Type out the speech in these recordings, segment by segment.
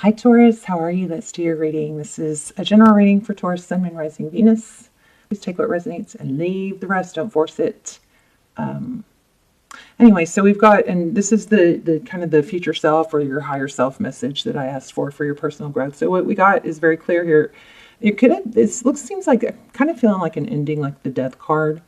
Hi Taurus, how are you? Let's do your reading. This is a general reading for Taurus, Sun, Moon, Rising, Venus. Please take what resonates and leave the rest. Don't force it. Anyway, so we've got, and this is the kind of the future self or your higher self message that I asked for your personal growth. So what we got is very clear here. It could have, seems like kind of feeling like an ending, like the death card.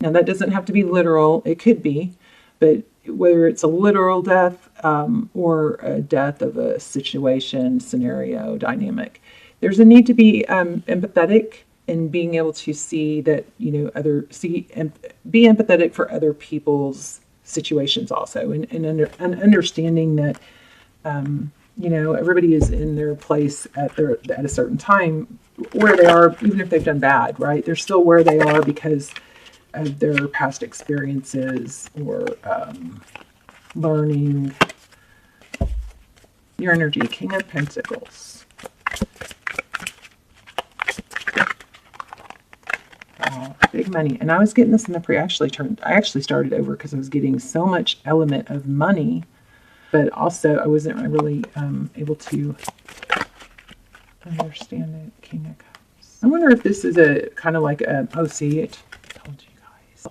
Now that doesn't have to be literal. It could be, but whether it's a literal death or a death of a situation, scenario, dynamic, there's a need to be empathetic and being able to see that, you know, be empathetic for other people's situations also, and understanding that, you know, everybody is in their place at a certain time where they are, even if they've done bad, right? They're still where they are because of their past experiences or learning. Your energy, King of Pentacles. Wow, big money. And I was getting this in the I actually started over because I was getting so much element of money, but also I wasn't really able to understand it. King of Cups. I wonder if this is a kind of like a, oh, see, it told you.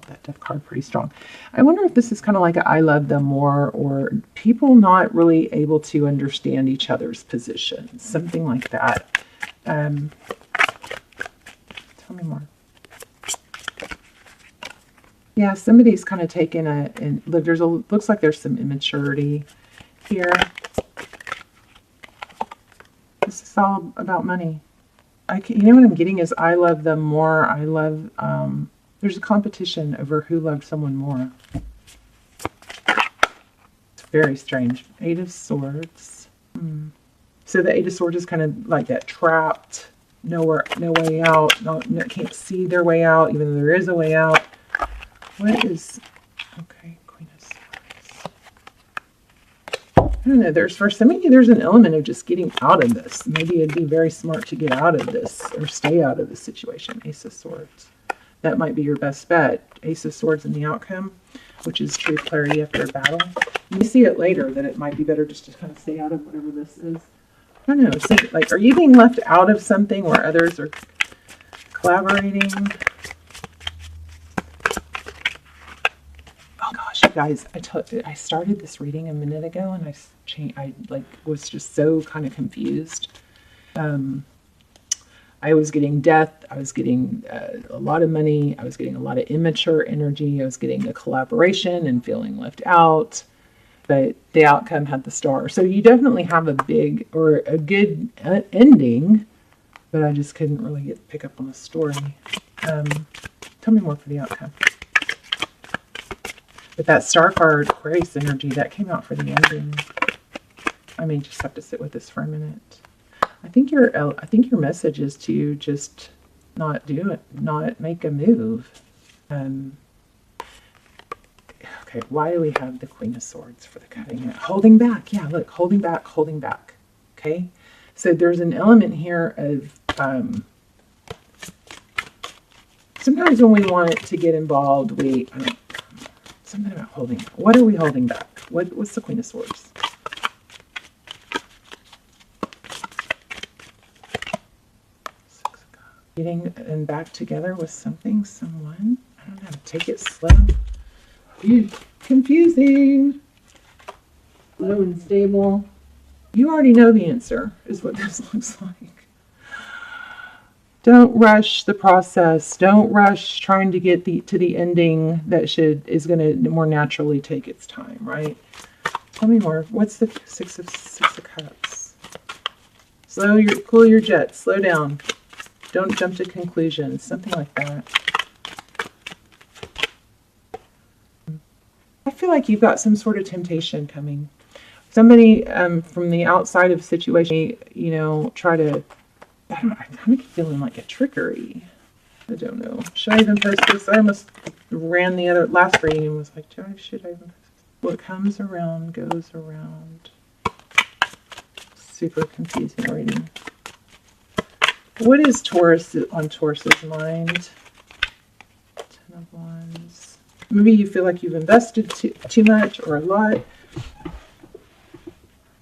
That death card pretty strong. I wonder if this is kind of like a I love them more, or people not really able to understand each other's positions, something like that. Tell me more. Yeah, somebody's kind of taken looks like there's some immaturity here. This is all about money. You know what I'm getting is I love them more. I love, there's a competition over who loved someone more. It's very strange. Eight of Swords. So the Eight of Swords is kind of like that trapped, no way out. No, can't see their way out, even though there is a way out. What is, okay, Queen of Swords. I don't know, for some of you, there's an element of just getting out of this. Maybe it'd be very smart to get out of this or stay out of this situation. Ace of Swords. That might be your best bet. Ace of Swords in the outcome, which is true clarity after a battle. You see it later that it might be better just to kind of stay out of whatever this is. I don't know. So, like, are you being left out of something where others are collaborating? Oh gosh, you guys! I started this reading a minute ago, and I was just so kind of confused. I was getting death, I was getting a lot of money, I was getting a lot of immature energy, I was getting a collaboration and feeling left out, but the outcome had the star. So you definitely have a big or a good ending, but I just couldn't really pick up on the story. Tell me more for the outcome. But that star card, Aquarius energy, that came out for the ending. I may just have to sit with this for a minute. I think your message is to just not do it, not make a move. Okay, why do we have the Queen of Swords for the cutting? Holding back, yeah, look, holding back. Okay, so there's an element here of sometimes when we want to get involved, something about holding. What are we holding back? What's the Queen of Swords? Getting and back together with someone. I don't know, take it slow. Confusing. Slow and stable. You already know the answer, is what this looks like. Don't rush the process. Don't rush trying to get to the ending that is going to more naturally take its time, right? Tell me more. What's the Six of Cups? Cool your jets. Slow down. Don't jump to conclusions, something like that. I feel like you've got some sort of temptation coming. Somebody from the outside of the situation, you know, try to, I'm kind of feeling like a trickery. I don't know. Should I even post this? I almost ran the last reading and was like, should I even post this? What comes around goes around. Super confusing reading. What is Taurus on Taurus's mind? Ten of Wands. Maybe you feel like you've invested too much or a lot.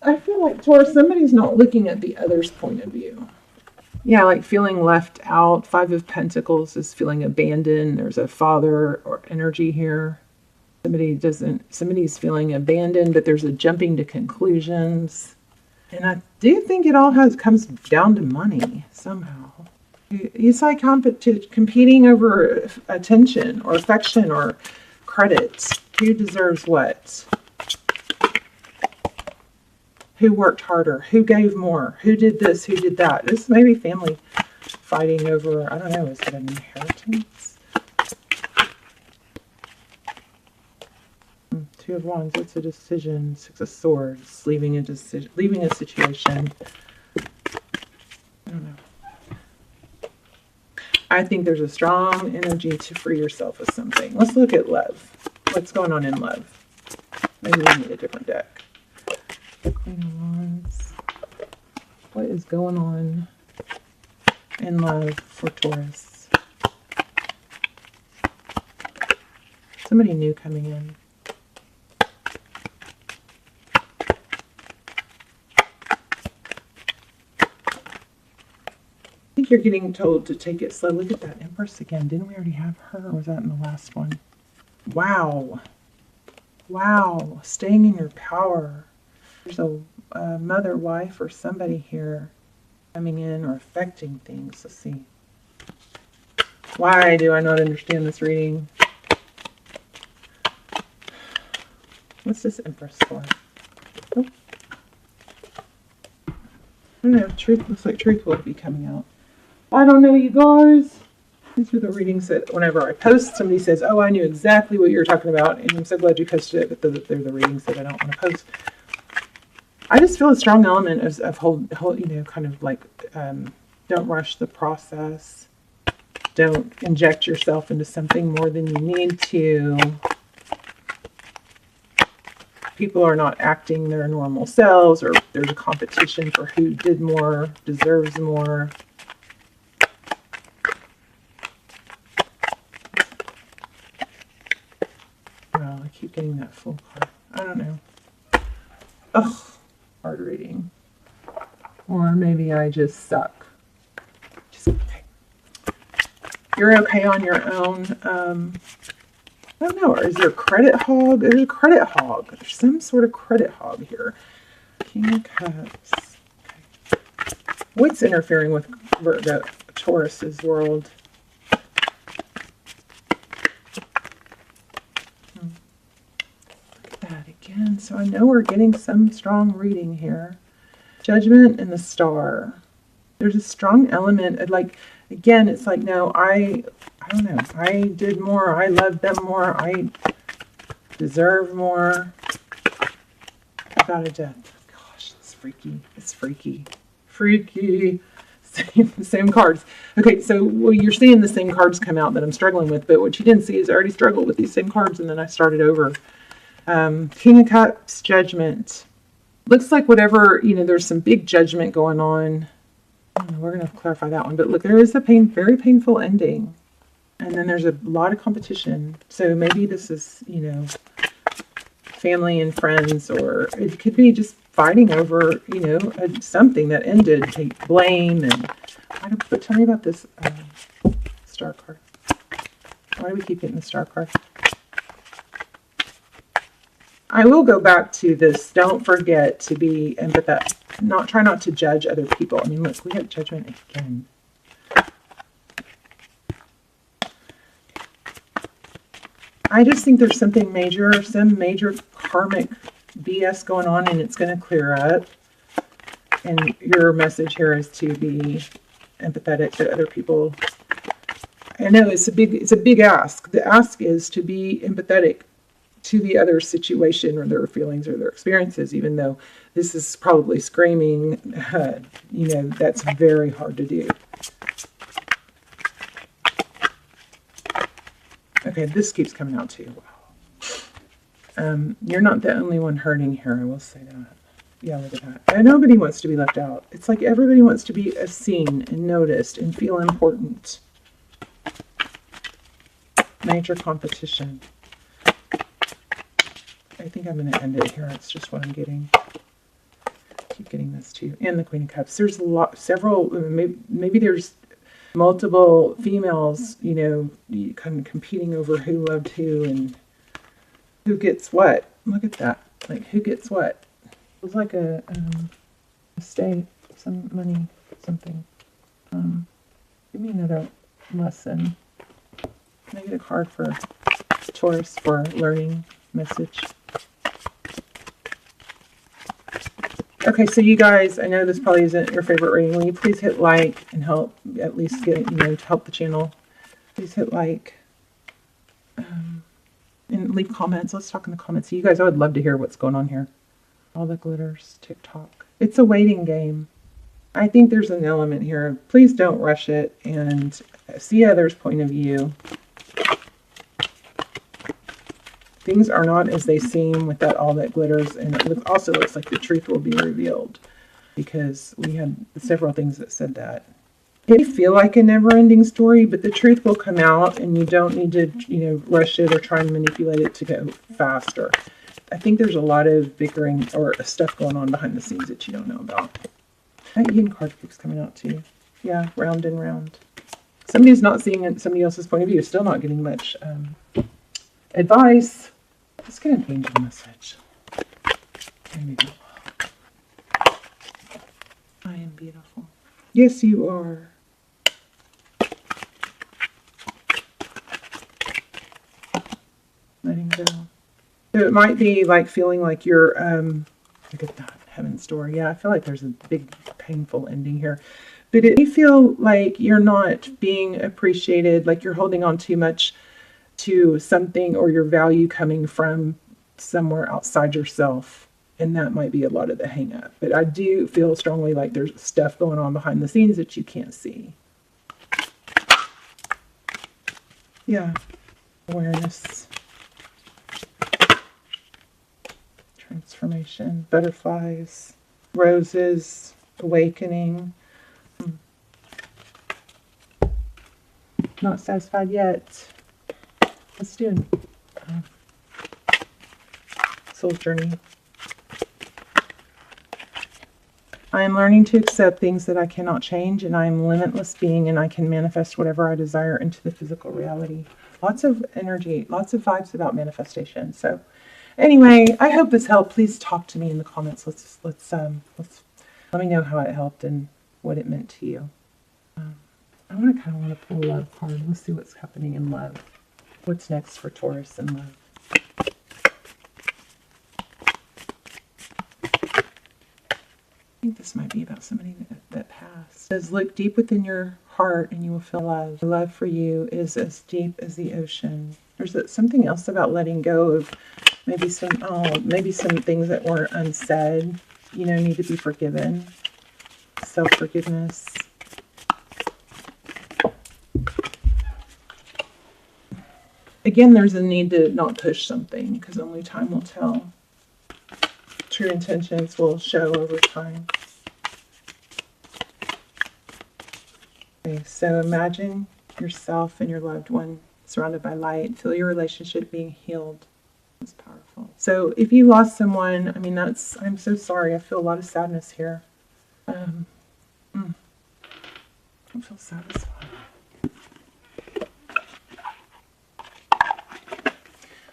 I feel feel like, Taurus, somebody's not looking at the other's point of view. Yeah, like feeling left out. 5 of Pentacles is feeling abandoned. There's a father or energy here. Somebody's feeling abandoned, but there's a jumping to conclusions. And I do think it all comes down to money somehow. It's like competing over attention or affection or credit. Who deserves what? Who worked harder? Who gave more? Who did this? Who did that? This may be family fighting over, I don't know, is it an inheritance? 2 of Wands, what's a decision? 6 of Swords, leaving a situation. I don't know. I think there's a strong energy to free yourself of something. Let's look at love. What's going on in love? Maybe we need a different deck. Queen of Wands. What is going on in love for Taurus? Somebody new coming in. I think you're getting told to take it slow. Look at that Empress again. Didn't we already have her, or was that in the last one? Wow. Wow. Staying in your power. There's a mother, wife, or somebody here coming in or affecting things. Let's see. Why do I not understand this reading? What's this Empress for? Oh. I don't know. Truth looks like truth will be coming out. I don't know, you guys. These are the readings that whenever I post, somebody says, oh, I knew exactly what you were talking about. And I'm so glad you posted it, but they're the readings that I don't want to post. I just feel a strong element of kind of like, don't rush the process. Don't inject yourself into something more than you need to. People are not acting their normal selves, or there's a competition for who did more, deserves more. Well, I keep getting that full card. I don't know. Ugh. Hard reading. Or maybe I just suck. Just okay. You're okay on your own. I don't know. Is there a credit hog? There's a credit hog. There's some sort of credit hog here. King of Cups. Okay. What's interfering with the Taurus's world? Again, so I know we're getting some strong reading here. Judgment and the Star. There's a strong element of like, again, it's like, no, I don't know. I did more. I loved them more. I deserve more. I got a death. Gosh, it's freaky. It's freaky. Freaky. Same cards. Okay, so well, you're seeing the same cards come out that I'm struggling with, but what you didn't see is I already struggled with these same cards and then I started over. King of Cups, Judgment. Looks like whatever, there's some big judgment going on. We're going to clarify that one. But look, there is a very painful ending. And then there's a lot of competition. So maybe this is, family and friends, or it could be just fighting over, something that ended. Take blame and, but tell me about this Star card. Why do we keep getting the Star card? I will go back to this. Don't forget to be empathetic. Try not to judge other people. I mean, look, we have Judgment again. I just think there's something major, some major karmic BS going on, and it's going to clear up. And your message here is to be empathetic to other people. I know it's a big ask. The ask is to be empathetic to the other situation or their feelings or their experiences, even though this is probably screaming, that's very hard to do. Okay, this keeps coming out too. Wow. You're not the only one hurting here, I will say that. Yeah, look at that. And nobody wants to be left out. It's like everybody wants to be seen and noticed and feel important. Major competition. I think I'm going to end it here. It's just what I'm getting. keep getting this too. And the Queen of Cups. There's several, maybe there's multiple females, you know, kind of competing over who loved who and who gets what. Look at that. Like, who gets what? It was like a estate, some money, something. Give me another lesson. Can I get a card for Taurus for learning message? Okay, so you guys, I know this probably isn't your favorite reading. Will you please hit like and help at least get, you know, to help the channel? Please hit like and leave comments. Let's talk in the comments. You guys, I would love to hear what's going on here. All the glitters, TikTok. It's a waiting game. I think there's an element here. Please don't rush it and see others' point of view. Things are not as they seem with that all that glitters, and it also looks like the truth will be revealed because we had several things that said that. It may feel like a never-ending story, but the truth will come out, and you don't need to, you know, rush it or try and manipulate it to go faster. I think there's a lot of bickering or stuff going on behind the scenes that you don't know about. Hidden card keeps coming out to you. Yeah, round and round. Somebody's not seeing it. Somebody else's point of view is still not getting much advice. Let's get an angel message. I am beautiful. Yes, you are. Letting go. So it might be like feeling like you're, look at that, Heaven's Door. Yeah, I feel like there's a big painful ending here. But it may feel like you're not being appreciated, like you're holding on too much to something or your value coming from somewhere outside yourself. And that might be a lot of the hang up. But I do feel strongly like there's stuff going on behind the scenes that you can't see. Yeah. Awareness. Transformation. Butterflies. Roses. Awakening. Not satisfied yet. Let's do it. Soul journey. I am learning to accept things that I cannot change, and I am a limitless being, and I can manifest whatever I desire into the physical reality. Lots of energy, lots of vibes about manifestation. So anyway, I hope this helped. Please talk to me in the comments. Let's let me know how it helped and what it meant to you. I kind of want to pull a love card. Let's see what's happening in love. What's next for Taurus in love? I think this might be about somebody that passed. It says, look deep within your heart and you will feel love. The love for you is as deep as the ocean. There's something else about letting go of maybe some things that were unsaid, you know, need to be forgiven. Self-forgiveness. Again, there's a need to not push something because only time will tell. True intentions will show over time. Okay, so imagine yourself and your loved one surrounded by light. Feel your relationship being healed. It's powerful. So if you lost someone, I mean, I'm so sorry. I feel a lot of sadness here. I don't feel satisfied.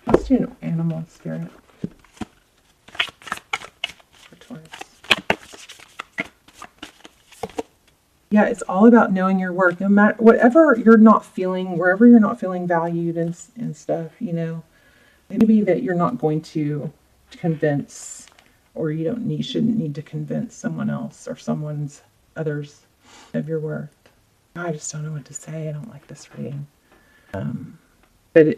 Let's do an animal spirit for Taurus. Yeah, it's all about knowing your worth. No matter whatever you're not feeling, wherever you're not feeling valued and stuff, you know, it may be that you're not going to convince, or you shouldn't need to convince someone else or others of your worth. I just don't know what to say. I don't like this reading. But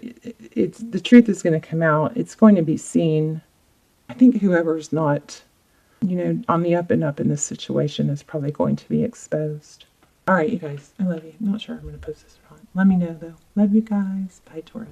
the truth is going to come out. It's going to be seen. I think whoever's not, you know, on the up and up in this situation is probably going to be exposed. All right, you guys. I love you. I'm not sure I'm going to post this or not. Let me know, though. Love you guys. Bye, Taurus.